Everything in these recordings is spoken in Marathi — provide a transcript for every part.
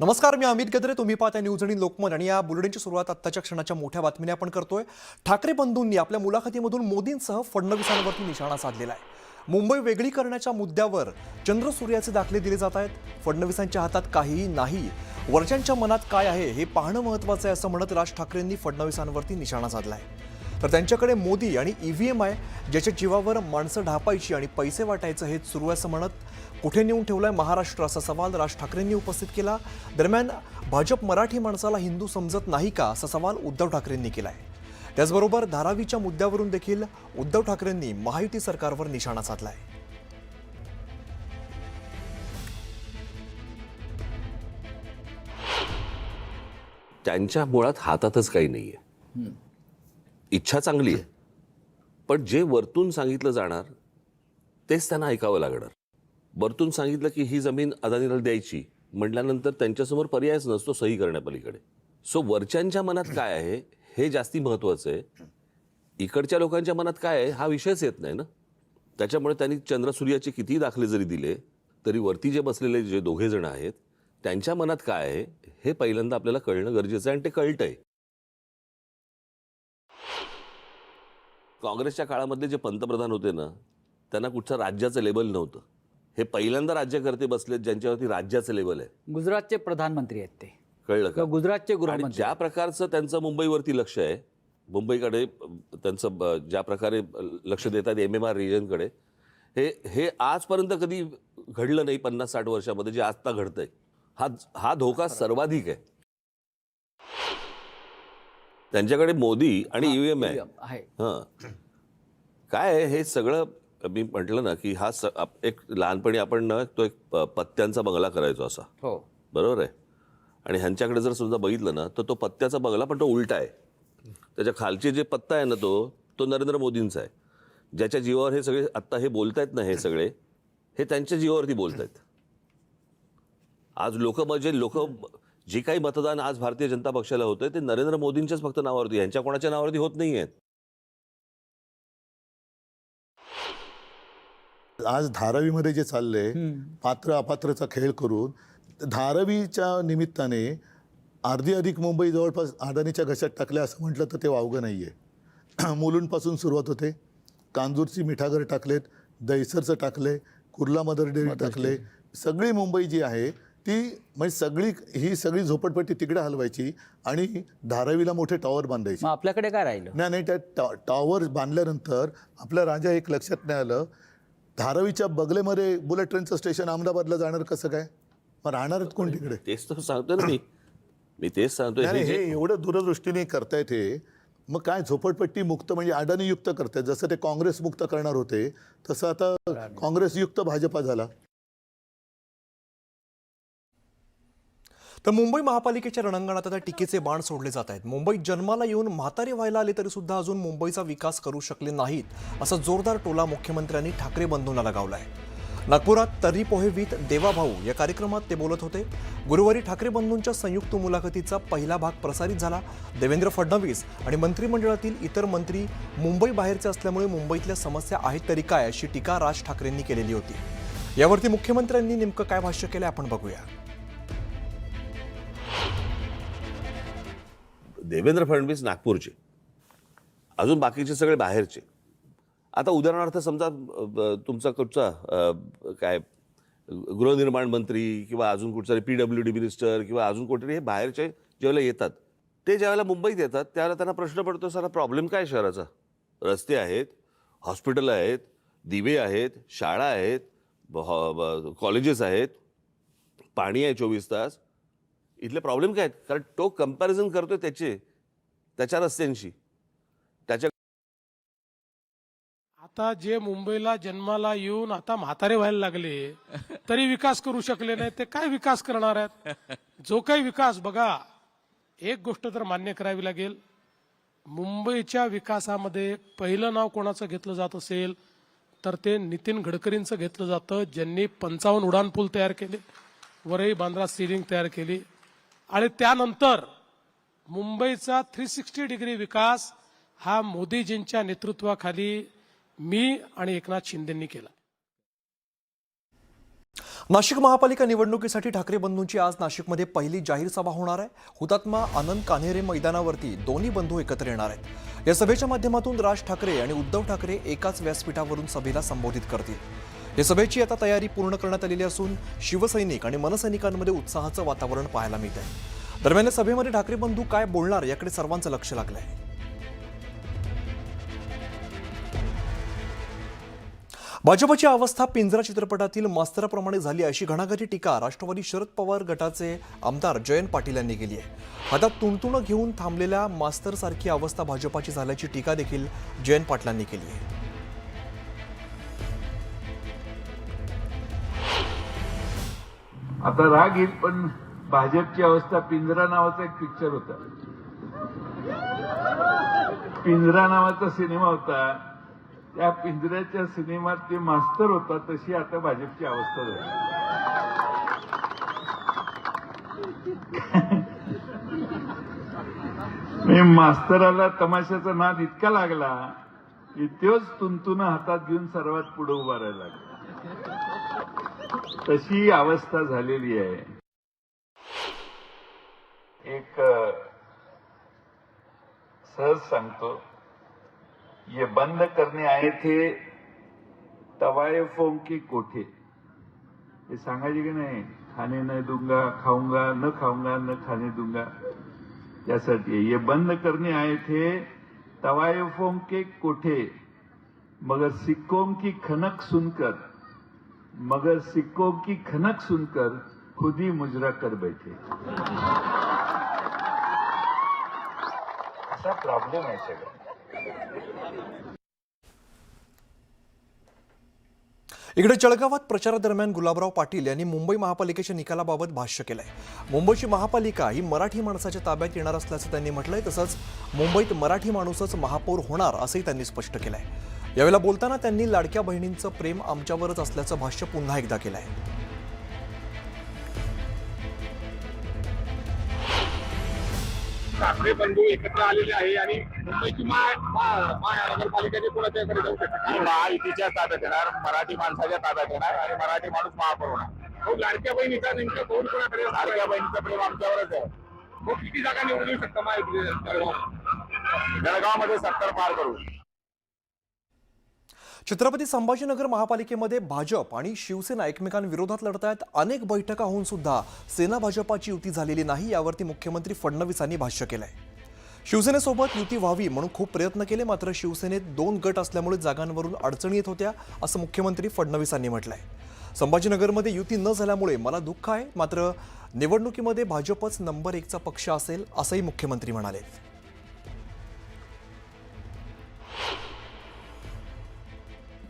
नमस्कार, मी अमित गद्रे. तुम्ही पाहता न्यूज आणि लोकमत आणि या बुलेटिनची सुरुवात आत्ताच्या क्षणाच्या मोठ्या बातमीने आपण करतोय. ठाकरे बंधूंनी आपल्या मुलाखतीमधून मोदींसह फडणवीसांवरती निशाणा साधलेला आहे. मुंबई वेगळी करण्याच्या मुद्द्यावर चंद्रसूर्याचे दाखले दिले जात आहेत. फडणवीसांच्या हातात काहीही नाही, वरच्यांच्या मनात काय आहे हे पाहणं महत्त्वाचं आहे असं म्हणत राज ठाकरेंनी फडणवीसांवरती निशाणा साधलाय. तर त्यांच्याकडे मोदी आणि ईव्हीएम आहे, ज्याच्या जीवावर माणसं ढापायची आणि पैसे वाटायचं हेच सुरू आहे असं म्हणत कुठे नेऊन ठेवलाय महाराष्ट्र असा सवाल राज ठाकरेंनी उपस्थित केला. दरम्यान भाजप मराठी माणसाला हिंदू समजत नाही का असा सवाल उद्धव ठाकरेंनी केलाय. त्याचबरोबर धारावीच्या मुद्द्यावरून देखील उद्धव ठाकरेंनी महायुती सरकारवर निशाणा साधलाय. त्यांच्या मुळात हातातच काही नाहीये. इच्छा चांगली आहे, पण जे वरतून सांगितलं जाणार तेच त्यांना ऐकावं लागणार. वरतून सांगितलं की ही जमीन अदानीला द्यायची म्हटल्यानंतर त्यांच्यासमोर पर्यायच नसतो सही करण्यापलीकडे. सो वरच्यांच्या मनात काय आहे हे जास्ती महत्वाचं आहे. इकडच्या लोकांच्या मनात काय आहे हा विषयच येत नाही ना. त्याच्यामुळे त्यांनी चंद्रसूर्याचे कितीही दाखले जरी दिले तरी वरती जे बसलेले जे दोघे जण आहेत त्यांच्या मनात काय आहे हे पहिल्यांदा आपल्याला कळणं गरजेचं आहे आणि ते कळतंय. काँग्रेसच्या काळामध्ये जे पंतप्रधान होते ना त्यांना कुठचं राज्याचं लेबल नव्हतं. हे पहिल्यांदा राज्यकर्ते बसलेत ज्यांच्यावरती राज्याचं लेबल आहे. गुजरातचे प्रधानमंत्री आहेत ते. कळलं का? गुजरातचे आणि गृहमंत्री. ज्या प्रकारचं त्यांचं मुंबईवरती लक्ष आहे, मुंबईकडे त्यांचं ज्या प्रकारे लक्ष देतात MMR रिजनकडे, हे आजपर्यंत कधी घडलं नाही 50-60 वर्षामध्ये जे आत्ता घडतंय. हा धोका सर्वाधिक आहे. त्यांच्याकडे मोदी आणि ईव्हीएम आहे. काय आहे हे सगळं. मी म्हटलं ना की हा एक लहानपणी आपण ना तो एक पत्त्यांचा बंगला करायचो असा. हो, बरोबर आहे. आणि ह्यांच्याकडे जर सुद्धा बघितलं ना तर तो पत्त्याचा बंगला पण तो उलटा आहे. त्याच्या खालचे जे पत्ता आहे ना तो नरेंद्र मोदींचा आहे. ज्याच्या जीवावर हे सगळे आत्ता हे बोलतायत ना, हे सगळे हे त्यांच्या जीवावरती बोलतायत. आज लोक जे काही मतदान आज भारतीय जनता पक्षाला होतंय ते नरेंद्र मोदींच्याच फक्त नावावरती, यांच्या कोणाच्या नावावरती होत नाहीये. आज धारावीमध्ये जे चाललंय पात्र अपात्रचा खेळ करून, धारावीच्या निमित्ताने अर्धी अधिक मुंबई जवळपास अदानीच्या घशात टाकल्या असं म्हटलं तर ते वावगं नाहीये. मुलुंडपासून सुरुवात होते. कांजूरची मिठागर टाकलेत, दहिसरचं टाकले, कुर्ला मदर डेअरी टाकले. सगळी मुंबई जी आहे ती म्हणजे ही सगळी झोपडपट्टी तिकडे हलवायची आणि धारावीला मोठे टॉवर बांधायचे. मग आपल्याकडे काय राहिलं? नाही, त्या टॉवर बांधल्यानंतर आपल्या राजा एक लक्षात नाही आलं, धारावीच्या बगलेमध्ये बुलेट ट्रेनचं स्टेशन अहमदाबादला जाणार कसं काय? मग राहणार कोण तिकडे? तेच तर सांगतो ना मी तेच सांगतोय. हे एवढं दूरदृष्टीने करतायत हे. मग काय झोपडपट्टी मुक्त म्हणजे अडाणी युक्त करतायत. जसं ते काँग्रेस मुक्त करणार होते तसं आता काँग्रेस युक्त भाजपा झाला. तर मुंबई महापालिकेच्या रणांगणात आता टीकेचे बाण सोडले जात आहेत. मुंबईत जन्माला येऊन म्हातारे व्हायला आले तरी सुद्धा अजून मुंबईचा विकास करू शकले नाहीत असा जोरदार टोला मुख्यमंत्र्यांनी ठाकरे बंधूंना लगावलाय. नागपुरात तर्री पोहे विथ देवाभाऊ या कार्यक्रमात ते बोलत होते. गुरुवारी ठाकरे बंधूंच्या संयुक्त मुलाखतीचा पहिला भाग प्रसारित झाला. देवेंद्र फडणवीस आणि मंत्रिमंडळातील इतर मंत्री मुंबई बाहेरचे असल्यामुळे मुंबईतल्या समस्या आहेत तरी काय अशी टीका राज ठाकरेंनी केलेली होती. यावरती मुख्यमंत्र्यांनी नेमकं काय भाष्य केलं आपण बघूया. देवेंद्र फडणवीस नागपूरचे, अजून बाकीचे सगळे बाहेरचे. आता उदाहरणार्थ समजा तुमचा कुठचा काय गृहनिर्माण मंत्री किंवा अजून कुठचा PWD मिनिस्टर किंवा अजून कोणतरी हे बाहेरचे ज्यावेळेला येतात, ते ज्यावेळेला मुंबईत येतात त्यावेळेला त्यांना प्रश्न पडतो, सारा प्रॉब्लेम काय शहराचा? रस्ते आहेत, हॉस्पिटल आहेत, दिवे आहेत, शाळा आहेत, कॉलेजेस आहेत, पाणी आहे 24 तास. इथले प्रॉब्लेम काय आहेत? कारण तो कंपॅरिझन करतोय त्याच्या रस्त्यांशी. त्याच्या आता जे मुंबईला जन्माला येऊन आता म्हातारे व्हायला लागले तरी विकास करू शकले नाही, ते काय विकास करणार आहेत? जो काही विकास बघा, एक गोष्ट तर मान्य करावी लागेल, मुंबईच्या विकासामध्ये पहिलं नाव कोणाचं घेतलं जात असेल तर ते नितीन गडकरींचं घेतलं जातं, ज्यांनी 55 उड्डाणपूल तयार केले, वरई बांद्रा सीलिंग तयार केली. आणि त्यानंतर मुंबईचा 360 डिग्री विकास हा मोदीजींच्या नेतृत्वाखाली मी आणि एकनाथ शिंदेंनी केला. नाशिक महापालिका निवडणुकीसाठी ठाकरे बंधूंची आज नाशिकमध्ये पहिली जाहीर सभा होणार आहे. हुतात्मा आनंद कान्हेरे मैदानावरती दोन्ही बंधू एकत्र येणार आहेत. या सभेच्या माध्यमातून राज ठाकरे आणि उद्धव ठाकरे एकाच व्यासपीठावरून सभेला संबोधित करतील. या सभेची आता तयारी पूर्ण करण्यात आलेली असून शिवसैनिक आणि मनसैनिकांमध्ये उत्साहाचं वातावरण पाहायला मिळत आहे. दरम्यान या सभेमध्ये ठाकरे बंधू काय बोलणार याकडे सर्वांचं लक्ष लागलं आहे. भाजपची अवस्था पिंजरा चित्रपटातील मास्तराप्रमाणे झाली अशी घणाघाती टीका राष्ट्रवादी शरद पवार गटाचे आमदार जयंत पाटील यांनी केली आहे. हातात तुणतुणं घेऊन थांबलेल्या मास्तरसारखी अवस्था भाजपाची झाल्याची टीका देखील जयंत पाटलांनी केली आहे. आता राग येईल, पण भाजपची अवस्था पिंजरा नावाचा एक पिक्चर होता. पिंजरा नावाचा सिनेमा होता. त्या पिंजऱ्याच्या सिनेमात ते मास्तर होता, तशी आता भाजपची अवस्था झाली. मास्तराला तमाशाचा नाद इतका लागला की तोच तुंतुन हातात घेऊन सर्वात पुढे उभा राहायला लागला. तशी अवस्था झालेली आहे. एक सहज सांगतो, ये बंद करने आए थे तवायफों के कोठे. हे सांगायचे की नाही, खाने न दूंगा खाऊंगा न खाऊंगा न खाने दूंगा, त्यासाठी ये बंद करने आए थे तवायफों के कोठे, मगर सिक्कों की खनक सुनकर खुद ही मुजरा कर बैठे. असा प्रॉब्लेम आहे सगळं. इकडे जळगावात प्रचारादरम्यान गुलाबराव पाटील यांनी मुंबई महापालिकेच्या निकालाबाबत भाष्य केलंय. मुंबईची महापालिका ही मराठी माणसाच्या ताब्यात येणार असल्याचं त्यांनी म्हटलंय. तसंच मुंबईत मराठी माणूसच महापौर होणार असंही त्यांनी स्पष्ट केलंय. यावेळेला बोलताना त्यांनी लाडक्या बहिणींचं प्रेम आमच्यावरच असल्याचं भाष्य पुन्हा एकदा केलंय. ठाकरे बंधू एकत्र आलेले आहे आणि मुंबईची महानगरपालिकेने कोणाच्याकडे जाऊ शकते. महायुतीच्या ताब्यात येणार, मराठी माणसाच्या ताब्यात येणार आणि मराठी माणूस महापौर होणार. लाडक्या बहिणीचा नेमका कौल कोणाकडे? लाडक्या बहिणीचं प्रेम आमच्यावरच आहे. मग किती जागा निवडून येऊ शकता महायुती? जळगावमध्ये 70 पार करू. छत्रपती संभाजीनगर महापालिकेमध्ये भाजप आणि शिवसेना एकमेकांविरोधात लढत आहेत. अनेक बैठका होऊन सुद्धा सेना भाजपाची युती झालेली नाही, यावरती मुख्यमंत्री फडणवीसांनी भाष्य केलंय. शिवसेनेसोबत युती व्हावी म्हणून खूप प्रयत्न केले, मात्र शिवसेनेत 2 गट असल्यामुळे जागांवरून अडचणी येत होत्या असं मुख्यमंत्री फडणवीसांनी म्हटलंय. संभाजीनगरमध्ये युती न झाल्यामुळे मला दुःख आहे, मात्र निवडणुकीमध्ये भाजपच नंबर 1चा पक्ष असेल असंही मुख्यमंत्री म्हणाले.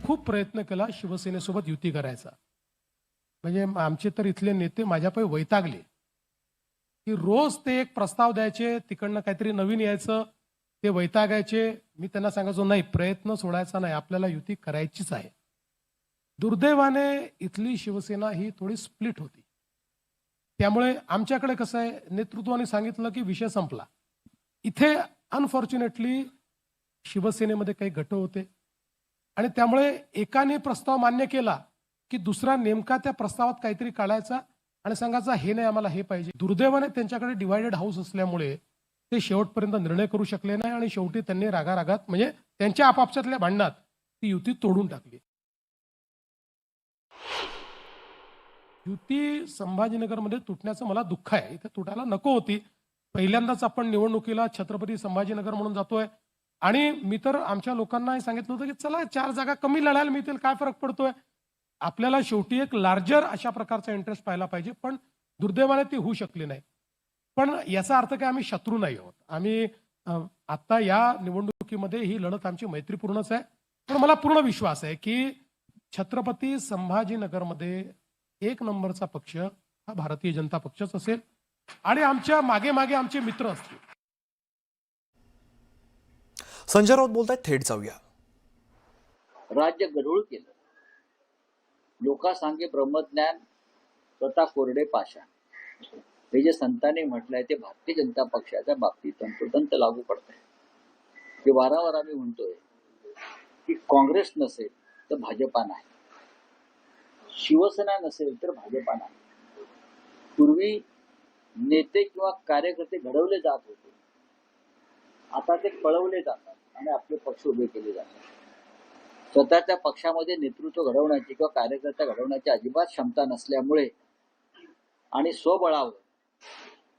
खूप प्रयत्न केला शिवसेनेसोबत युती करायचा. म्हणजे आमचे तर इथले नेते माझ्यापायी वैतागले की रोज ते एक प्रस्ताव द्यायचे, तिकडनं काहीतरी नवीन यायचं, ते वैतागायचे. मी त्यांना सांगायचो नाही, प्रयत्न सोडायचा नाही, आपल्याला युती करायचीच आहे. दुर्दैवाने इथली शिवसेना ही थोडी स्प्लिट होती. त्यामुळे आमच्याकडे कसं आहे, नेतृत्वाने सांगितलं की विषय संपला. इथे अनफॉर्च्युनेटली शिवसेनेमध्ये काही गट होते आणि त्यामुळे एकाने प्रस्ताव मान्य केला की दुसरा नेमका त्या प्रस्तावात काहीतरी काढायचा आणि सांगायचा हे नाही, आम्हाला हे पाहिजे. दुर्दैवाने त्यांच्याकडे डिवायडेड हाऊस असल्यामुळे ते शेवटपर्यंत निर्णय करू शकले नाही आणि शेवटी त्यांनी रागारागात म्हणजे त्यांच्या आपापसातल्या भांडणात ती युती तोडून टाकली. युती संभाजीनगरमध्ये तुटण्याचं मला दुःख आहे. इथे तुटायला नको होती. पहिल्यांदाच आपण निवडणुकीला छत्रपती संभाजीनगर म्हणून जातोय आणि मी तर आमच्या लोकांना सांगितलं होतं की चला 4 जागा कमी लढायला मिळतील, काय फरक पडतोय. आपल्याला शेवटी एक लार्जर अशा प्रकारचा इंटरेस्ट पाहायला पाहिजे, पण दुर्दैवाने ती होऊ शकली नाही. पण याचा अर्थ काय आम्ही शत्रू नाही आहोत. आम्ही आता या निवडणुकीमध्ये ही लढत आमची मैत्रीपूर्णच आहे. पण मला पूर्ण विश्वास आहे की छत्रपती संभाजीनगरमध्ये 1 नंबरचा पक्ष हा भारतीय जनता पक्षच असेल आणि आमच्या मागे मागे आमचे मित्र असतील. संजय राऊत बोलतायत, थेट जाऊया. राज्य गढूळ केलं. लोकांसांगे ब्रह्मज्ञान स्वतः कोरडे पाषाण, हे जे संतांनी म्हटलंय ते भारतीय जनता पक्षाच्या बाबतीत तंतोतंत लागू पडत आहे. हे वारंवार आम्ही म्हणतोय की काँग्रेस नसेल तर भाजपा नाही. शिवसेना नसेल तर भाजपा नाही. पूर्वी नेते किंवा कार्यकर्ते घडवले जात होते, आता ते पळवले जातात आणि आपले पक्ष उभे केले जातात. स्वतःच्या पक्षामध्ये नेतृत्व घडवण्याची किंवा कार्यकर्ता घडवण्याची अजिबात क्षमता नसल्यामुळे आणि स्वबळावर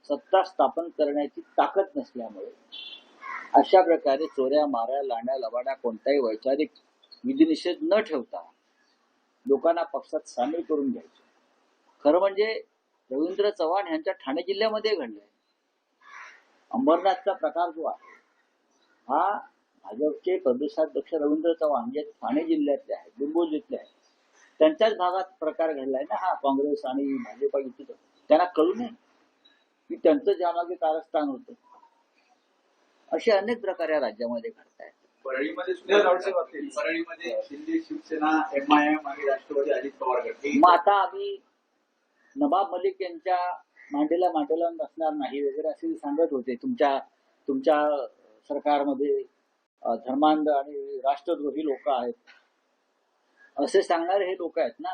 सत्ता स्थापन करण्याची ताकद नसल्यामुळे अशा प्रकारे चोऱ्या माऱ्या लांड्या लबाड्या कोणताही वैचारिक विधिनिषेध न ठेवता लोकांना पक्षात सामील करून घ्यायचे. खरं म्हणजे रवींद्र चव्हाण यांच्या ठाणे जिल्ह्यामध्ये घडलाय. अंबरनाथचा प्रकार जो आहे हा भाजपचे प्रदेशाध्यक्ष रवींद्र चव्हाण जे ठाणे जिल्ह्यातले आहेत, लिंबोलीतले आहेत, त्यांच्याच भागात प्रकार घडलाय ना हा. काँग्रेस आणि भाजपा युतीचा त्यांना कळू नये की त्यांचं ज्यामागे कारस्थान होतं. असे अनेक प्रकार या राज्यामध्ये घडत आहेत. परळीमध्ये शिंदे शिवसेना MIM आणि राष्ट्रवादी अजित पवार गट. मग आता आम्ही नवाब मलिक यांच्या मांडीला बसणार नाही वगैरे असे सांगत होते. तुमच्या सरकारमध्ये धर्मांध आणि राष्ट्रद्रोही लोक आहेत असे सांगणारे हे लोक आहेत ना.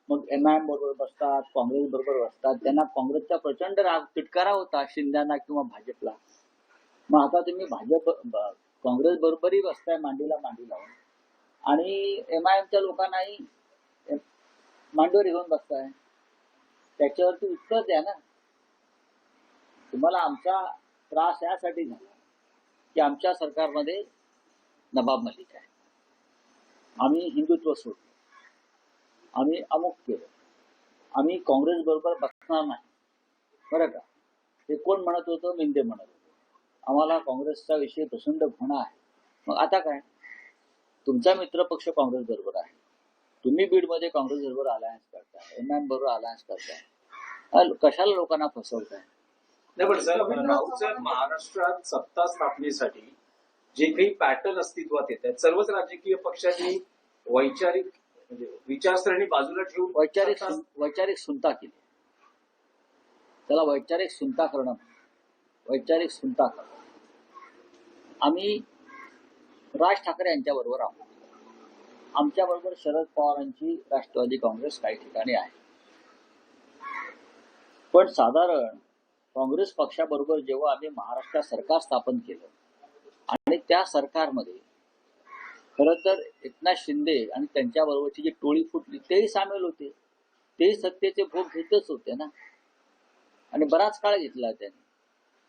मग MIM बरोबर बसतात, काँग्रेस बरोबर बसतात. त्यांना काँग्रेसचा प्रचंड राग तिटकारा होता शिंदेना किंवा भाजपला. मग आता तुम्ही काँग्रेस बरोबरही बसताय मांडी लावून आणि MIMच्या लोकांनाही मांडीवर घेऊन बसताय. त्याच्यावरती उत्तर द्या ना. तुम्हाला आमचा त्रास यासाठी झाला की आमच्या सरकारमध्ये नवाब मलिक आहे, आम्ही हिंदुत्व सोडलं, आम्ही अमुक केलं, आम्ही काँग्रेस बरोबर बसणार नाही. बरं का, ते कोण म्हणत होतं? मिंदे म्हणत होतं. आम्हाला काँग्रेसचा विषय प्रचंड घृणा आहे. मग आता काय? तुमचा मित्र पक्ष काँग्रेस बरोबर आहे, तुम्ही बीडमध्ये काँग्रेस बरोबर अलायन्स करताय, MIM बरोबर अलायन्स करताय, कशाला लोकांना फसवताय? नाही पण सर, राऊतसाहेब महाराष्ट्रात सत्ता स्थापनेसाठी जे काही पॅटर्न अस्तित्वात येत आहेत, सर्वच राजकीय पक्षांनी वैचारिक म्हणजे विचारसरणी बाजूला ठेवून वैचारिक सुनता केली. त्याला वैचारिक सुनता करणं. आम्ही राज ठाकरे यांच्या बरोबर आहोत. आमच्या बरोबर शरद पवारांची राष्ट्रवादी काँग्रेस काही ठिकाणी आहे. पण साधारण काँग्रेस पक्षाबरोबर जेव्हा आम्ही महाराष्ट्रात सरकार स्थापन केलं आणि त्या सरकारमध्ये खरं तर एकनाथ शिंदे आणि त्यांच्या बरोबरची जी टोळी फुटली तेही सामील होते. तेही सत्तेचे भोग घेतच होते ना. आणि बराच काळ घेतला त्यांनी.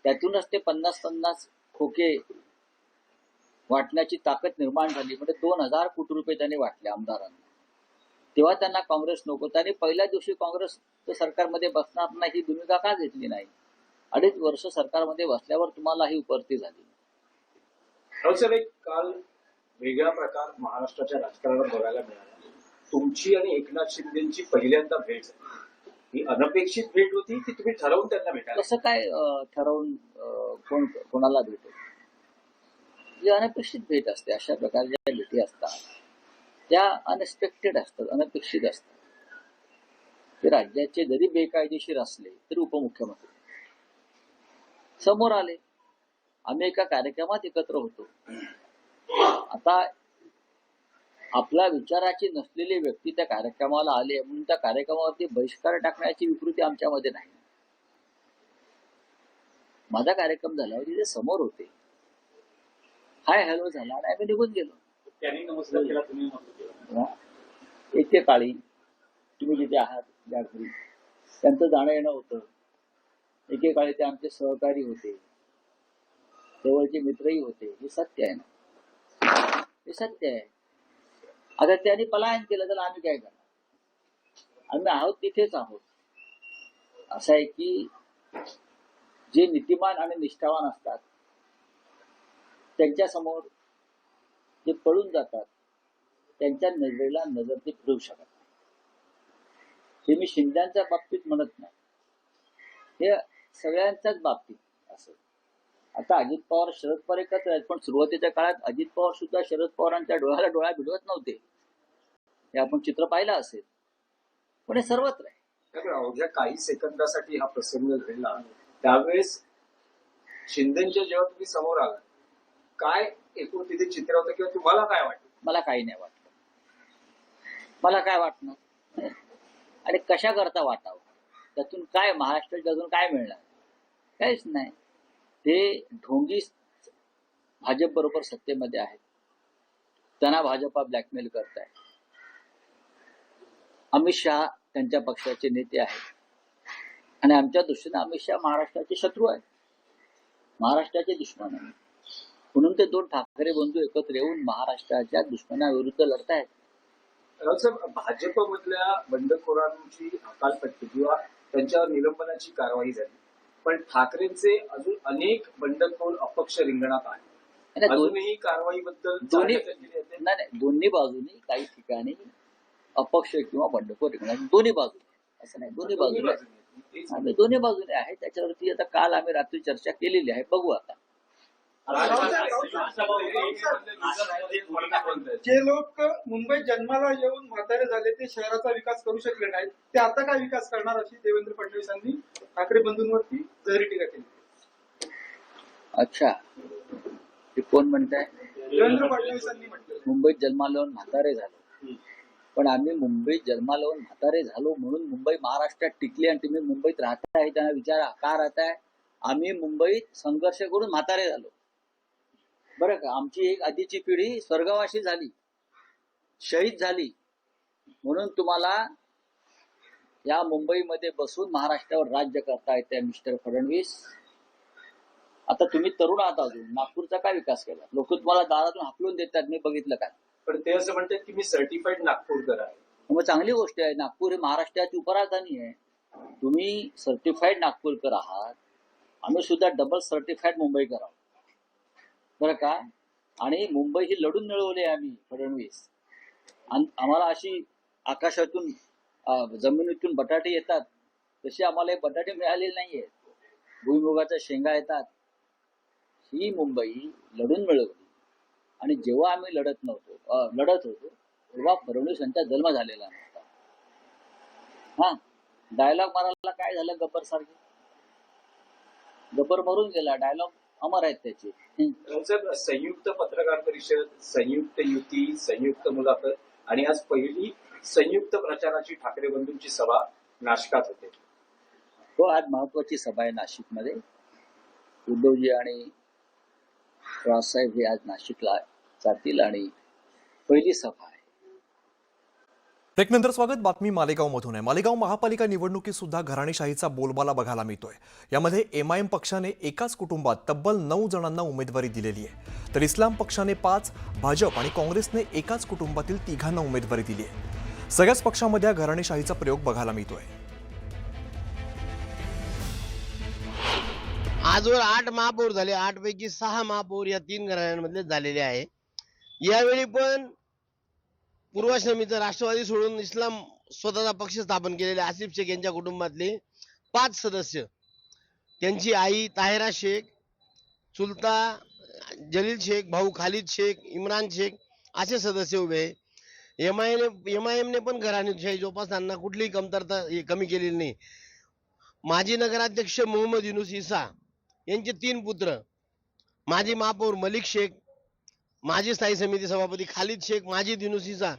त्यातूनच ते 50-50 खोके वाटण्याची ताकद निर्माण झाली. म्हणजे 2000 कोटी रुपये त्यांनी वाटले आमदारांना. तेव्हा त्यांना काँग्रेस नको. त्यांनी पहिल्या दिवशी काँग्रेस सरकारमध्ये बसणार नाही ही भूमिका का घेतली नाही? 2.5 वर्ष सरकारमध्ये बसल्यावर तुम्हाला ही उपरती झाली. सर, एक काल वेगळा प्रकार महाराष्ट्राच्या राजकारणात बघायला मिळाला. तुमची आणि एकनाथ शिंदेची पहिल्यांदा भेट झाली. ही अनपेक्षित भेट होती की तुम्ही ठरवून त्यांना भेटायला? कसं काय ठरवून कोणाला भेट होती? जी अनपेक्षित भेट असते. अशा प्रकारच्या भेटी असतात त्या अनएक्सपेक्टेड असतात, अनपेक्षित असतात. ते राज्याचे जरी बेकायदेशीर असले तरी उपमुख्यमंत्री समोर आले. आम्ही एका कार्यक्रमात एकत्र होतो. आता आपल्या विचाराची नसलेली व्यक्ती त्या कार्यक्रमाला आली म्हणून त्या कार्यक्रमावरती बहिष्कार टाकण्याची विकृती आमच्यामध्ये नाही. माझा कार्यक्रम झाल्यावर ते समोर होते. हाय हॅलो झाला आणि आम्ही निघून गेलो. त्यांनी नमस्कार केला, तुम्ही नमस्कार केला. एकेकाळी तुम्ही जिथे आहात त्या घरी त्यांचं जाणं येणं होतं. एकेकाळी ते आमचे सहकारी होते, जवळचे मित्रही होते. हे सत्य आहे ना, हे सत्य आहे. आता त्यांनी पलायन केलं तर आम्ही काय करणार? आम्ही आहोत तिथेच आहोत. असं आहे की जे नीतिमान आणि निष्ठावान असतात त्यांच्या समोर जे पळून जातात त्यांच्या नजरेला नजर ते फिरवू शकत नाही. हे मी शिंद्यांच्या बाबतीत म्हणत नाही, हे सगळ्यांच्याच बाबतीत असं. आता अजित पवार शरद पवार एकत्र आहेत, पण सुरुवातीच्या काळात अजित पवार सुद्धा शरद पवारांच्या डोळ्याला डोळा भिडवत नव्हते. हे आपण चित्र पाहिलं असेल. पण हे सर्वत्र आहे. अवघ्या काही सेकंदासाठी हा प्रसंग घडला. त्यावेळेस शिंदेच्या जेव्हा तुम्ही समोर आला, काय एकूण तिथे चित्र होतं किंवा तुम्हाला काय वाटलं? मला काही नाही वाटलं. मला काय वाटणार? आणि कशा करता वाटावं, त्यातून काय महाराष्ट्राच्या अजून काय मिळणार, काहीच नाही. ते ढोंगी भाजप बरोबर सत्तेमध्ये आहेत, त्यांना भाजपा ब्लॅकमेल करताय. अमित शहा त्यांच्या पक्षाचे नेते आहेत आणि आमच्या दृष्टीने अमित शहा महाराष्ट्राचे शत्रू आहेत, महाराष्ट्राचे दुश्मन आहेत. म्हणून ते दोन ठाकरे बंधू एकत्र येऊन महाराष्ट्राच्या दुश्मनाविरुद्ध लढतायत. रावसाहेब, भाजपमधल्या बंडखोरांची हकालपट्टी किंवा त्यांच्यावर निलंबनाची कारवाई झाली, पण ठाकरेंचे अजून अनेक बंडखोर अपक्ष रिंगणात आहेत. अजूनही कारवाईबद्दल दोन्ही बाजूनी काही ठिकाणी अपक्ष किंवा बंडखोर रिंगणात, दोन्ही बाजूने, असं नाही, दोन्ही बाजूने आम्ही दोन्ही बाजूने आहे. त्याच्यावरती आता काल आम्ही रात्री चर्चा केलेली आहे, बघू आता. जे लोक मुंबईत जन्माला येऊन म्हातारे झाले ते शहराचा विकास करू शकले नाहीत, ते आता काय विकास करणार, अशी देवेंद्र फडणवीसांनी ठाकरे बंधूंवरती जहरी टीका केली. अच्छा, ते कोण म्हणताय? देवेंद्र फडणवीसांनी म्हटलं मुंबईत जन्माला येऊन म्हातारे झालो, पण आम्ही मुंबईत जन्माला येऊन म्हातारे झालो म्हणून मुंबई महाराष्ट्रात टिकली आणि तुम्ही मुंबईत राहताय, त्यांना विचारा का राहताय. आम्ही मुंबईत संघर्ष करून म्हातारे झालो, बरं का. आमची एक आधीची पिढी स्वर्गवासी झाली, शहीद झाली, म्हणून तुम्हाला या मुंबईमध्ये बसून महाराष्ट्रावर राज्य करता येते मिस्टर फडणवीस. आता तुम्ही तरुण आहात, अजून नागपूरचा काय विकास केला, लोक तुम्हाला दारातून हाकलून देतात, मी बघितलं काय. पण ते असं म्हणतात की मी सर्टिफाईड नागपूरकर आहे. मग चांगली गोष्ट आहे, नागपूर हे महाराष्ट्राची उपराजधानी आहे, तुम्ही सर्टिफाईड नागपूरकर आहात, आम्ही सुद्धा डबल सर्टिफाईड मुंबईकर आहोत, बरं का. आणि मुंबई ही लढून मिळवली आहे आम्ही, फडणवीस. आम्हाला अशी आकाशातून जमिनीतून बटाटे येतात तसे आम्हाला बटाटे मिळालेले नाहीये, भुईमुगाच्या शेंगा येतात. ही मुंबई लढून मिळवली आणि जेव्हा आम्ही लढत होतो तेव्हा फडणवीस यांचा जन्म झालेला नव्हता. हा डायलॉग मारायला काय झालं, गब्बर सारखे, गब्बर मरून गेला, डायलॉग अमर आहेत त्याचे. संयुक्त पत्रकार परिषद, संयुक्त युती, संयुक्त मुलाखत आणि आज पहिली संयुक्त प्रचाराची ठाकरे बंधूंची सभा नाशकात होते. हो, आज महत्वाची सभा आहे नाशिकमध्ये. उद्धवजी आणि रावसाहेब हे आज नाशिकला जातील आणि पहिली सभा आहे. ब्रेकनंतर स्वागत. बातमी मालेगावमधून आहे. मालेगाव महापालिका निवडणुकीत सुद्धा घराणेशाहीचा बोलबाला बघायला मिळतोय. यामध्ये एमआयएम पक्षाने एकाच कुटुंबात तब्बल 9 जणांना उमेदवारी दिलेली आहे, तर इस्लाम पक्षाने 5, भाजप आणि काँग्रेसने एकाच कुटुंबातील 3 उमेदवारी दिली आहे. सगळ्याच पक्षांमध्ये घराणेशाहीचा प्रयोग बघायला मिळतोय. आजवर 8 महापौर झाले, 8 पैकी 6 महापौर या 3 घराण्यांमधले झालेले आहे. यावेळी पण पूर्वाश्रमीचं राष्ट्रवादी सोडून इस्लाम स्वतःचा पक्ष स्थापन केलेले आसिफ शेख यांच्या कुटुंबातले 5 सदस्य, त्यांची आई ताहिरा शेख, चुलता जलील शेख, भाऊ खालिद शेख, इम्रान शेख असे सदस्य उभे आहे. एमआयएमने पण घराणेशाही जोपासताना कुठलीही कमतरता कमी केलेली नाही. माजी नगराध्यक्ष मोहम्मद युनुस इसा यांचे 3 पुत्र, माजी महापौर मलिक शेख, माजी स्थायी समिती सभापती खालिद शेख, माजी युनुस इसा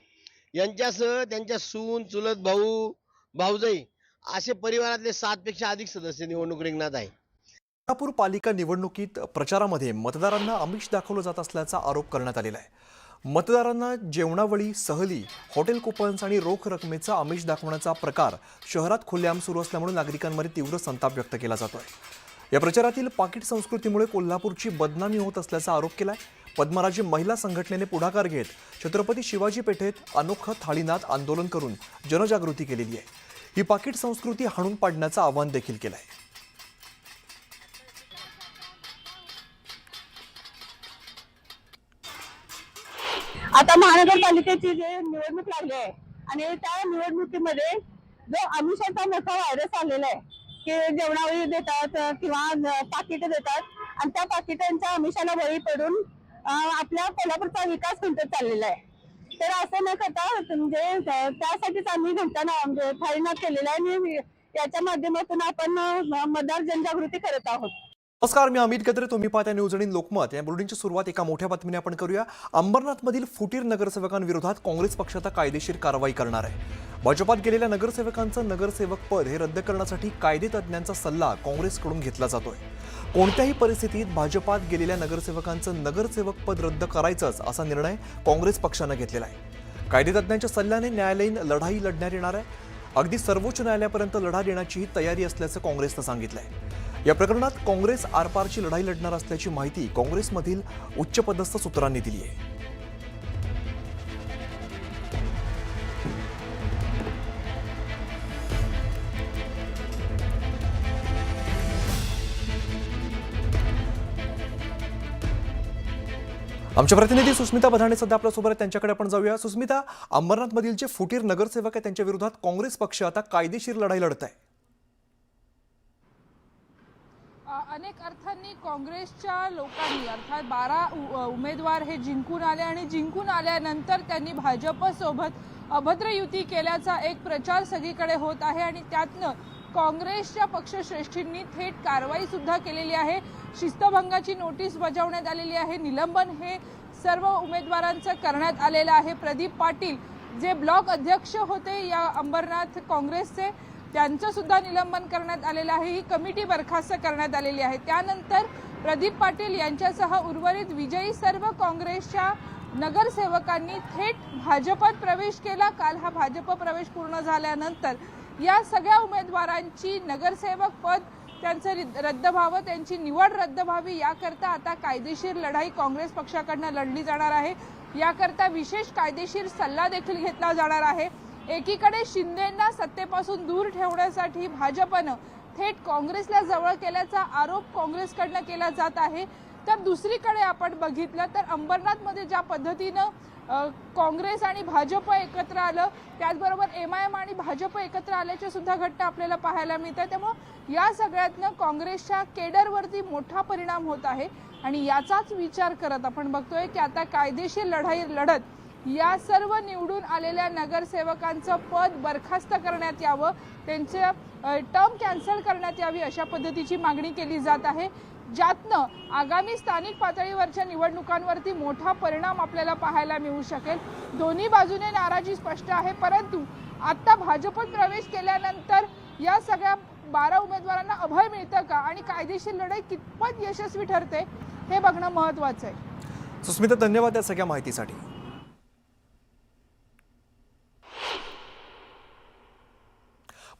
यांच्यासह त्यांच्या सून, चुलत भाऊ, भाऊजाई असे परिवारातले 7 पेक्षा अधिक सदस्य निवडणूक रिंगणात आहे. कोल्हापूर पालिका निवडणुकीत प्रचारामध्ये मतदारांना आमिष दाखवलं जात असल्याचा आरोप करण्यात आलेला आहे. मतदारांना जेवणावळी, सहली, हॉटेल कुपन्स आणि रोख रकमेचा आमिष दाखवण्याचा प्रकार शहरात खुलेआम सुरू असल्यामुळे नागरिकांमध्ये तीव्र संताप व्यक्त केला जातोय. या प्रचारातील पाकिट संस्कृतीमुळे कोल्हापूरची बदनामी होत असल्याचा आरोप केलाय. पद्मराजी महिला संघटनेने पुढाकार घेत छत्रपती शिवाजी पेठेत अनोखं थाळीनाद आंदोलन करून जनजागृती केलेली आहे. ही पाकिट संस्कृती हाणून पाडण्याचं आवाहन देखील केलं आहे. आता महानगरपालिकेची जे निवडणूक लागली आहे आणि त्या निवडणुकीमध्ये जो आमिषाचा मोठा व्हायरस आलेला आहे की जेवणावळी देतात किंवा पाकिटं देतात आणि त्या पाकिटांच्या आमिषाला बळी पडून आपल्या कोल्हापूरचा विकास खुंटत चाललेला आहे. तर असं न करता म्हणजे त्यासाठीच आम्ही घंटानाद म्हणजे थाळीनाद केलेला आहे आणि याच्या माध्यमातून आपण मतदार जनजागृती करत आहोत. नमस्कार, मी अमित गद्रे. तुम्ही पाहता न्यूज आणि लोकमत. या बुलेटिनची सुरुवात एका मोठ्या बातमीने आपण करूया. अंबरनाथमधील फुटीर नगरसेवकांविरोधात काँग्रेस पक्ष आता कायदेशीर कारवाई करणार आहे. भाजपात गेलेल्या नगरसेवकांचं नगरसेवक पद हे रद्द करण्यासाठी कायदेतज्ञांचा सल्ला काँग्रेसकडून घेतला जातोय. कोणत्याही परिस्थितीत भाजपात गेलेल्या नगरसेवकांचं नगरसेवक पद रद्द करायचंच असा निर्णय काँग्रेस पक्षानं घेतलेला आहे. कायदेतज्ञांच्या सल्ल्याने न्यायालयीन लढाई लढण्यात येणार आहे. अगदी सर्वोच्च न्यायालयापर्यंत लढा देण्याचीही तयारी असल्याचं काँग्रेसनं सांगितलंय. या प्रकरणात काँग्रेस आरपारची लढाई लढणार असल्याची माहिती काँग्रेसमधील उच्चपदस्थ सूत्रांनी दिली आहे. आमच्या प्रतिनिधी सुस्मिता बधाणे सध्या आपल्यासोबत आहेत. त्यांच्याकडे आपण जाऊया. सुस्मिता, अंबरनाथमधील जे फुटीर नगरसेवक आहेत त्यांच्या विरोधात काँग्रेस पक्ष आता कायदेशीर लढाई लढत आहे. अनेक अर्थांनी काँग्रेसच्या लोकांनी अर्थात 12 उमेदवार हे जिंकून आले आणि जिंकून आल्यानंतर त्यांनी भाजपसोबत अभद्र युती केल्याचा एक प्रचार सगळीकडे होत आहे आणि त्यातनं काँग्रेसच्या पक्षश्रेष्ठींनी थेट कारवाई सुद्धा केलेली आहे. शिस्तभंगाची नोटीस बजावण्यात आलेली आहे. निलंबन हे सर्व उमेदवारांचं करण्यात आलेलं आहे. प्रदीप पाटील जे ब्लॉक अध्यक्ष होते या अंबरनाथ काँग्रेसचे, त्यांचं सुद्धा निलंबन करण्यात आलेलं आहे. ही कमिटी बरखास्त करण्यात आलेली आहे. त्यानंतर प्रदीप पाटील यांच्यासह उर्वरित विजयी सर्व काँग्रेसच्या नगरसेवकांनी थेट भाजपात प्रवेश केला. काल हा भाजप प्रवेश पूर्ण झाल्यानंतर या सगळ्या उमेदवारांची नगरसेवक पद त्यांचं रद्द व्हावं, त्यांची निवड रद्द व्हावी याकरता आता कायदेशीर लढाई काँग्रेस पक्षाकडनं लढली जाणार आहे. याकरता विशेष कायदेशीर सल्ला देखील घेतला जाणार आहे. एकीकडे शिंदेंना सत्तेपासून दूर ठेवण्यासाठी भाजपनं थेट काँग्रेसला जवळ केल्याचा आरोप काँग्रेसकडनं केला जात आहे. तर दुसरीकडे आपण बघितलं तर अंबरनाथमध्ये ज्या पद्धतीनं काँग्रेस आणि भाजप एकत्र आलं, त्याचबरोबर MIM आणि भाजप एकत्र आल्याच्या सुद्धा घटना आपल्याला पाहायला मिळतात. त्यामुळे या सगळ्यातनं काँग्रेसच्या केडरवरती मोठा परिणाम होत आहे आणि याचाच विचार करत आपण बघतोय की आता कायदेशीर लढाई लढत या सर्व निवडून आलेल्या नगरसेवकांचं पद बरखास्त करण्यात यावं, त्यांचे टर्म कॅन्सल करण्यात यावी अशा पद्धतीची मागणी केली जात आहे. ज्यातनं आगामी स्थानिक पातळीवरच्या निवडणुकांवरती मोठा परिणाम आपल्याला पाहायला मिळू शकेल. दोन्ही बाजूने नाराजी स्पष्ट आहे, परंतु आता भाजपत प्रवेश केल्यानंतर या सगळ्या 12 उमेदवारांना अभय मिळतं का आणि कायदेशीर लढाई कितपत यशस्वी ठरते हे बघणं महत्त्वाचं आहे. सुस्मिता, धन्यवाद या सगळ्या माहितीसाठी.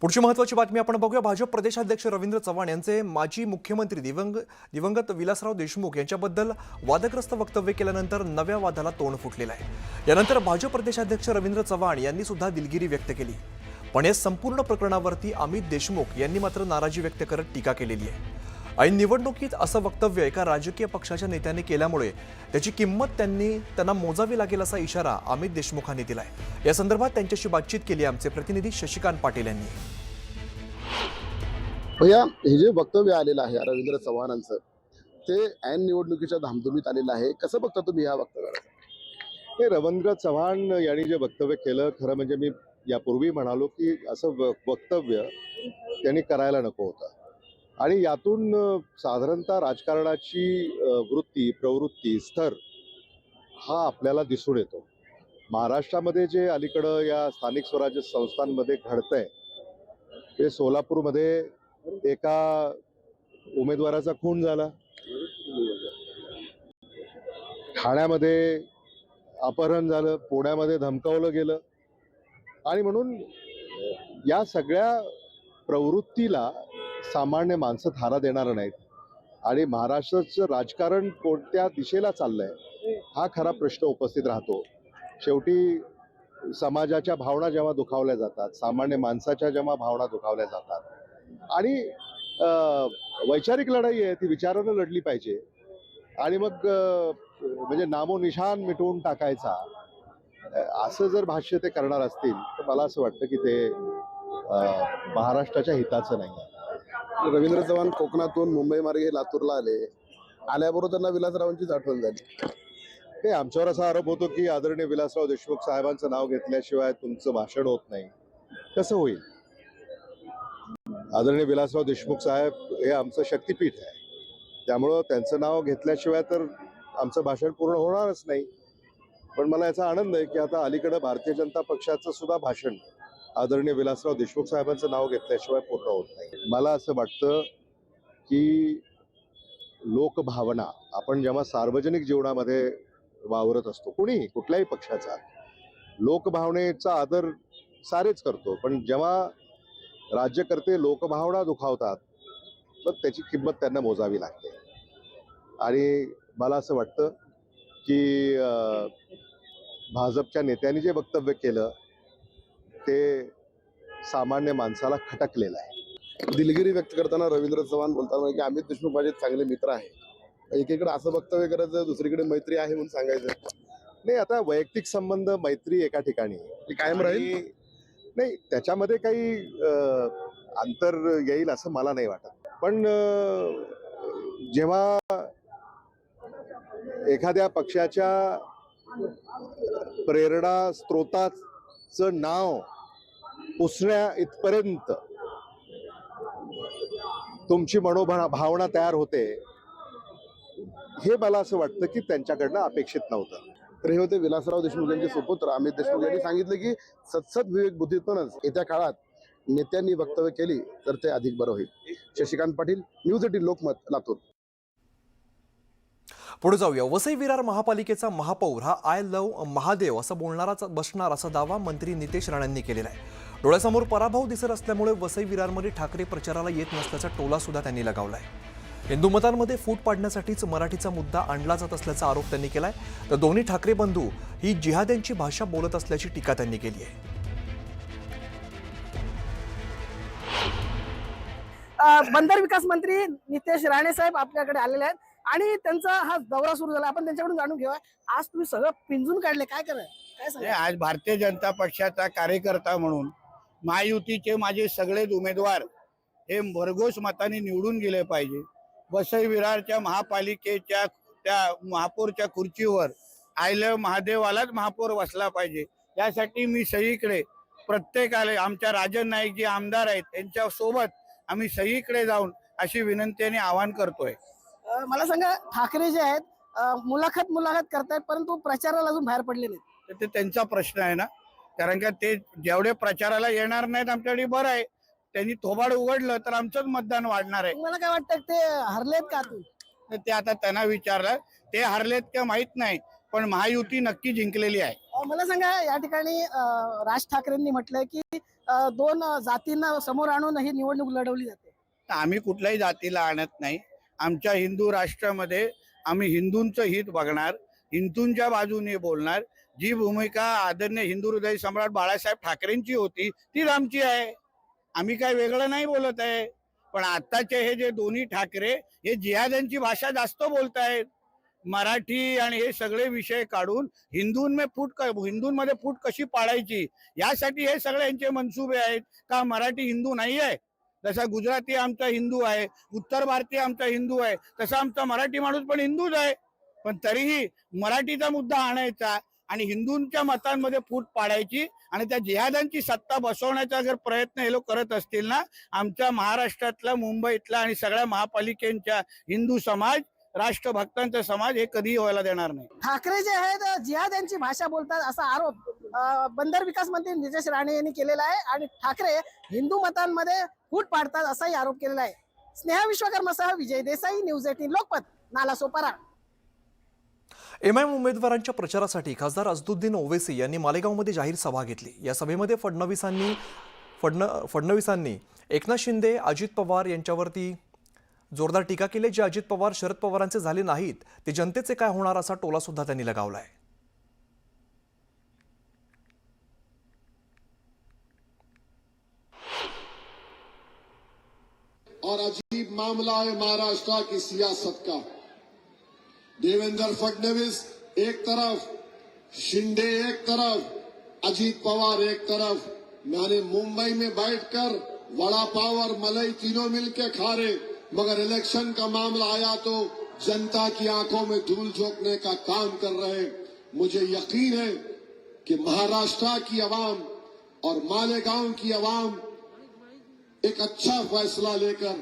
पुढची महत्त्वाची बातमी आपण बघूया. भाजप प्रदेशाध्यक्ष रवींद्र चव्हाण यांचे माजी मुख्यमंत्री दिवंगत विलासराव देशमुख यांच्याबद्दल वादग्रस्त वक्तव्य केल्यानंतर नव्या वादाला तोंड फुटलेलं आहे. यानंतर भाजप प्रदेशाध्यक्ष रवींद्र चव्हाण यांनी सुद्धा दिलगिरी व्यक्त केली. पण या संपूर्ण प्रकरणावरती अमित देशमुख यांनी मात्र नाराजी व्यक्त करत टीका केलेली आहे. ऐन निवडणुकीत असं वक्तव्य एका राजकीय पक्षाच्या नेत्याने केल्यामुळे त्याची किंमत त्यांना मोजावी लागेल असा इशारा अमित देशमुखांनी दिलाय. या संदर्भात त्यांच्याशी बातचीत केली आमचे प्रतिनिधी शशिकांत पाटील यांनी. भैया, हे जे वक्तव्य आलेलं आहे रवींद्र चव्हाणांचं, ते ऐन निवडणुकीच्या धामधुमीत आलेलं आहे. कसं बघता तुम्ही या वक्तव्याला? हे रवींद्र चव्हाण यांनी जे वक्तव्य केलं, खरं म्हणजे मी यापूर्वी म्हणालो की असं वक्तव्य त्यांनी करायला नको होतं आणि यातून साधारणतः राजकारणाची प्रवृत्ती स्तर हा आपल्याला दिसून येतो. महाराष्ट्रामध्ये जे अलीकडं या स्थानिक स्वराज्य संस्थांमध्ये घडतंय ते सोलापूरमध्ये एका उमेदवाराचा खून झाला, ठाण्यामध्ये अपहरण झालं, पुण्यामध्ये धमकावलं गेलं आणि म्हणून या सगळ्या प्रवृत्तीला सामान्य माणसं थारा देणार नाहीत आणि महाराष्ट्राचं राजकारण कोणत्या दिशेला चाललंय हा खरा प्रश्न उपस्थित राहतो. शेवटी समाजाच्या भावना जेव्हा दुखावल्या जातात, सामान्य माणसाच्या जेव्हा भावना दुखावल्या जातात आणि वैचारिक लढाई आहे ती विचारानं लढली पाहिजे आणि मग म्हणजे नामोनिशान मिटवून टाकायचा असं जर भाष्य ते करणार असतील तर मला असं वाटतं की ते महाराष्ट्राच्या हिताचं नाही. रवींद्र चव्हाण कोकणातून मुंबई मार्गे लातूरला आल्याबरोबर त्यांना विलासरावांचीच आठवण झाली. हे आमच्यावर असा आरोप होतो की आदरणीय विलासराव देशमुख साहेबांचं नाव घेतल्याशिवाय तुमचं भाषण होत नाही. कसं होईल? आदरणीय विलासराव देशमुख साहेब हे आमचं शक्तिपीठ आहे त्यामुळं त्यांचं नाव घेतल्याशिवाय तर आमचं भाषण पूर्ण होणारच नाही. पण मला याचा आनंद आहे की आता अलीकडं भारतीय जनता पक्षाचं सुद्धा भाषण आदरणीय विलासराव देशमुख साहेबांचं नाव घेतल्याशिवाय पूर्ण होत नाही. मला असं वाटतं की लोकभावना, आपण जेव्हा सार्वजनिक जीवनामध्ये वावरत असतो, कुणीही कुठल्याही पक्षाचा, लोकभावनेचा आदर सारेच करतो, पण जेव्हा राज्यकर्ते लोकभावना दुखावतात तर त्याची किंमत त्यांना मोजावी लागते. आणि मला असं वाटतं की भाजपच्या नेत्यांनी जे वक्तव्य केलं ते सामान्य माणसाला खटकलेलं आहे. दिलगिरी व्यक्त करताना रवींद्र चव्हाण बोलताना की अमित देशमुख माझे चांगले मित्र आहे. एकीकडे असं वक्तव्य करायचं, दुसरीकडे मैत्री आहे म्हणून सांगायचं. नाही, आता वैयक्तिक संबंध, मैत्री एका ठिकाणी ती कायम राहील. आणि नाही, त्याच्यामध्ये काही अंतर येईल असं मला नाही वाटत. पण जेव्हा एखाद्या पक्षाच्या प्रेरणा स्त्रोताचं नाव पुसण्या इथपर्यंत तुमची भावना तयार होते, हे मला असं वाटतं की त्यांच्याकडनं अपेक्षित नव्हतं. तर हे होते विलासराव देशमुख यांचे सुपुत्र अमित देशमुख यांनी सांगितलं की सत्सद विवेक बुद्धीतूनच येत्या काळात नेत्यांनी वक्तव्य केली तर ते अधिक बरं होईल. शशिकांत पाटील, न्यूज 18 लोकमत, लातूर. पुढे जाऊया. वसई विरार महापालिकेचा महापौर हा आय लव्ह महादेव असं बोलणाराच बसणार असा दावा मंत्री नितेश राणेंनी केलेला आहे. डोळ्यासमोर पराभव दिसत असल्यामुळे वसई विरारमध्ये ठाकरे प्रचाराला येत नसल्याचा टोला सुद्धा त्यांनी लगावलाय. हिंदू मतांमध्ये फूट पाडण्यासाठीच मराठीचा मुद्दा आणला जात असल्याचा आरोप त्यांनी केलाय. तर दोन्ही ठाकरे बंधू ही जिहाद्यांची भाषा बोलत असल्याची टीका त्यांनी केली आहे. बंदर विकास मंत्री नितेश राणे साहेब आपल्याकडे आलेले आहेत आणि त्यांचा हा दौरा सुरू झाला. आपण त्यांच्याकडून जाणून घेऊया. आज तुम्ही सगळं पिंजून काढले, काय कराय काय सांगा? आज भारतीय जनता पक्षाचा कार्यकर्ता म्हणून महायुतीचे माझे सगळेच उमेदवार हे भरघोस मताने निवडून गेले पाहिजे. वसई विरारच्या महापालिकेच्या त्या महापौरच्या खुर्चीवर आय लव्ह महादेवालाच महापौर बसला पाहिजे. यासाठी मी सगळीकडे प्रत्येकाला, आमच्या राजन नाईक जे आमदार आहेत त्यांच्या सोबत आम्ही सगळीकडे जाऊन अशी विनंती आणि आवाहन करतोय. मला सांगा, ठाकरे जे आहेत मुलाखत करतायत परंतु प्रचाराला अजून बाहेर पडले नाहीत. तर ते त्यांचा प्रश्न आहे ना, कारण का ते जेवढे प्रचाराला येणार नाहीत आमच्याकडे बरं आहे. त्यांनी थोबाड उघडलं तर आमचंच मतदान वाढणार आहे. मला काय वाटतं ते हरलेत का तू? तर ते आता त्यांना विचारलं, ते हरलेत का माहित नाही, पण महायुती नक्की जिंकलेली आहे. मला सांगा, या ठिकाणी राज ठाकरेंनी म्हटलंय की दोन जातींना समोर आणून ही निवडणूक लढवली जाते. आम्ही कुठल्याही जातीला आणत नाही. आमच्या हिंदू राष्ट्रामध्ये आम्ही हिंदूंचं हित बघणार, हिंदूंच्या बाजूने बोलणार. जी भूमिका आदरणीय हिंदू हृदय सम्राट बाळासाहेब ठाकरेंची होती तीच आमची आहे. आम्ही काय वेगळं नाही बोलत आहे. पण आताचे हे जे दोन्ही ठाकरे हे जिहाद्यांची भाषा जास्त बोलतायत. मराठी आणि हे सगळे विषय काढून हिंदूंमध्ये फूट कशी पाडायची यासाठी हे सगळे यांचे मनसुबे आहेत. का मराठी हिंदू नाही आहे? जसा गुजराती आमचा हिंदू आहे, उत्तर भारतीय आमचा हिंदू आहे, तसा आमचा मराठी माणूस पण हिंदूच आहे. पण तरीही मराठीचा मुद्दा आणायचा आणि हिंदूंच्या मतांमध्ये फूट पाडायची आणि त्या जिहाद्यांची सत्ता बसवण्याचा जर प्रयत्न हे लोक करत असतील ना, आमच्या महाराष्ट्रातला, मुंबईतला आणि सगळ्या महापालिकेच्या हिंदू समाज, राष्ट्रभक्तांचा समाज हे कधीही व्हायला देणार नाही. ठाकरे जे आहेत जिहाद्यांची भाषा बोलतात असा आरोप बंदर विकास मंत्री नितेश राणे यांनी केलेला आहे आणि ठाकरे हिंदू मतांमध्ये फूट पाडतात असाही आरोप केलेला आहे. स्नेहा विश्वकर्मासह विजय देसाई, न्यूज 18 लोकमत, नालासोपारा. एमआयएम उमेदवारांच्या प्रचारासाठी खासदार असदुद्दीन ओवेसी यांनी मालेगावमध्ये जाहीर सभा घेतली. या सभेमध्ये फडणवीसांनी एकनाथ शिंदे, अजित पवार यांच्यावरती जोरदार टीका केली. जे अजित पवार शरद पवारांचे झाले नाहीत ते जनतेचे काय होणार असा टोला सुद्धा त्यांनी लगावलाय. और अजीब मामला है महाराष्ट्र की सियासत का. देवेंद्र फडणवीस एक तरफ, शिंदे एक तरफ, अजीत पवार एक तरफ. मैंने मुंबई में बैठकर वड़ा पाव और मलाई तीनों मिलके खा रहे, मगर इलेक्शन का मामला आया तो जनता की आंखों में धूल झोंकने का काम कर रहे. मुझे यकीन है कि महाराष्ट्र की आवाम और मालेगांव की आवाम एक अच्छा फैसला लेकर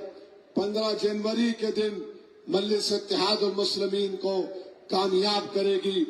15 जनवरी के दिन मजलिस इत्तेहाद मुस्लिमीन को कामयाब करेगी।